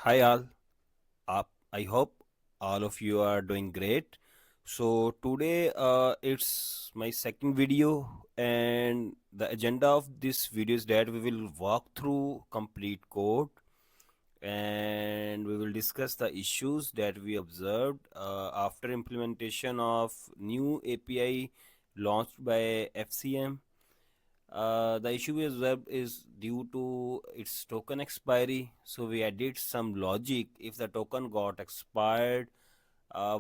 Hi all. I hope all of you are doing great. So today it's my second video, and the agenda of this video is that we will walk through complete code and we will discuss the issues that we observed after implementation of new API launched by FCM. The issue is web is due to its token expiry, so we added some logic. If the token got expired,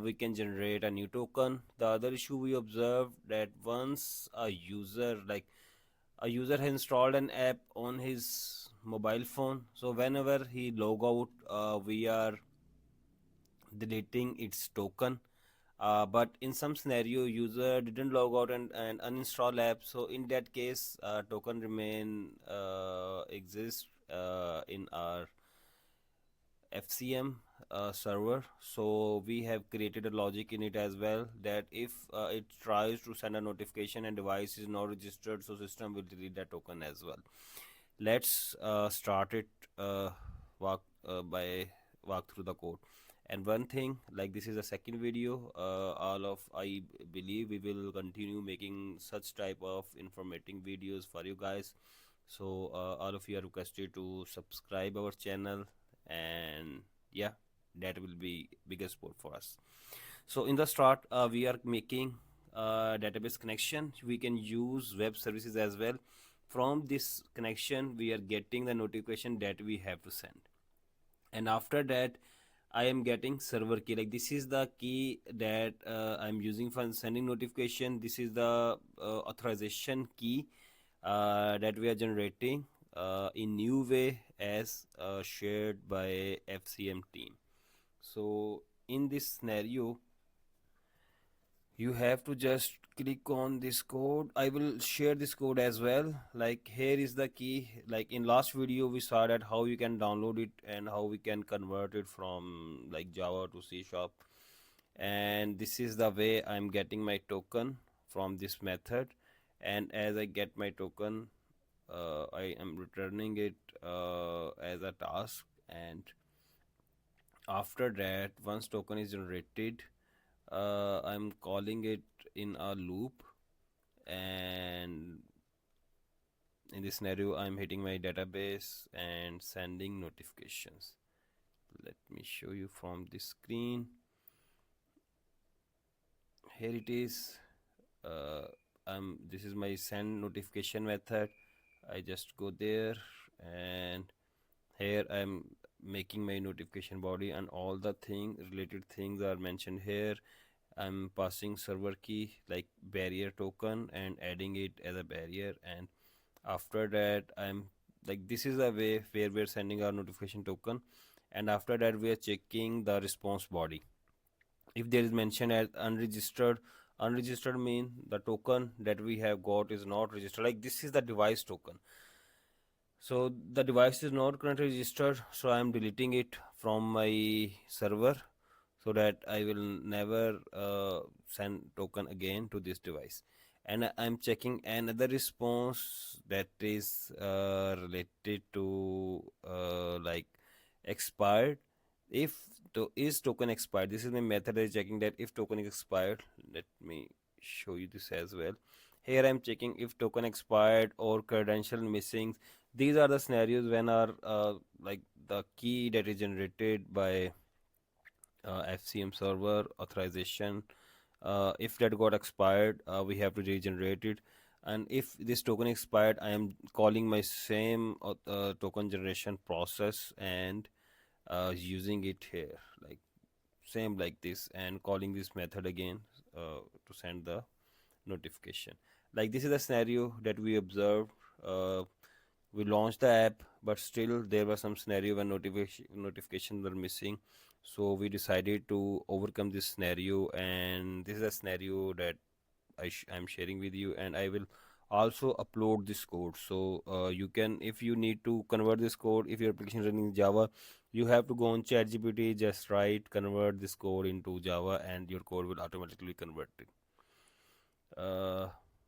we can generate a new token. The other issue we observed that once a user has installed an app on his mobile phone, so whenever he log out, we are deleting its token. But in some scenario user didn't log out and uninstall app, so in that case token remain exist in our FCM server. So we have created a logic in it as well that if it tries to send a notification and device is not registered, so system will delete that token as well. Let's start it by walk through the code. And one thing, like this is a second video, all of I believe we will continue making such type of informative videos for you guys. So all of you are requested to subscribe our channel, and yeah, that will be biggest support for us. So in the start, we are making database connection. We can use web services as well. From this connection we are getting the notification that we have to send, and after that I am getting server key. Like this is the key that I'm using for sending notification. This is the authorization key that we are generating in new way as shared by FCM team. So in this scenario you have to just click on this code. I will share this code as well. Like here is the key. Like in last video we saw that how you can download it and how we can convert it from like Java to C sharp, and this is the way I'm getting my token from this method. And as I get my token, I am returning it as a task. And after that, once token is generated, I'm calling it in a loop, and in this scenario I'm hitting my database and sending notifications. Let me show you from this screen. Here it is. uh, this is my send notification method. I just go there, and here I'm making my notification body, and all the related things are mentioned here. I'm passing server key like barrier token and adding it as a barrier. And after that I'm like, this is the way where we're sending our notification token. And after that we are checking the response body. If there is mentioned as unregistered, unregistered mean the token that we have got is not registered. Like this is the device token, so the device is not currently registered, so I am deleting it from my server so that I will never send token again to this device. And I'm checking another response that is related to like expired. If is token expired, this is my method is checking that if token is expired. Let me show you this as well. Here I'm checking if token expired or credential missing. These are the scenarios when our like the key that is generated by FCM server authorization, if that got expired, we have to regenerate it. And if this token expired, I am calling my same token generation process and using it here, like same like this, and calling this method again to send the notification. Like this is the scenario that we observed. We launched the app, but still there was some scenario when notifications were missing. So we decided to overcome this scenario, and this is a scenario that I'm sharing with you, and I will also upload this code. So you can, if you need to convert this code, if your application is running in Java, you have to go on ChatGPT, just write convert this code into Java, and your code will automatically convert it.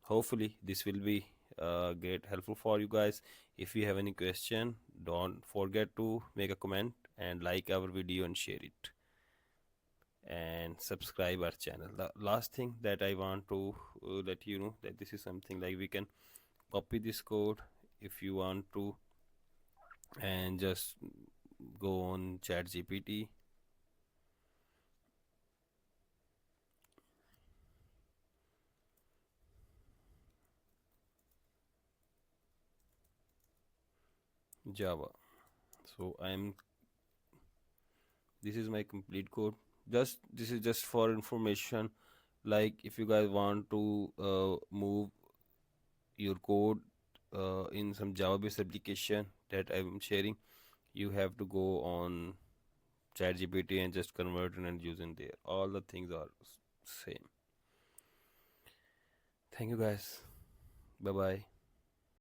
Hopefully this will be great helpful for you guys. If you have any question, don't forget to make a comment and like our video and share it and subscribe our channel. The last thing that I want to let you know that this is something like we can copy this code if you want to, and just go on chat gpt, java. So I am, this is my complete code. Just this is just for information, like if you guys want to move your code in some java based application that I'm sharing, you have to go on ChatGPT and just convert it and using there. All the things are same. Thank you guys. Bye bye.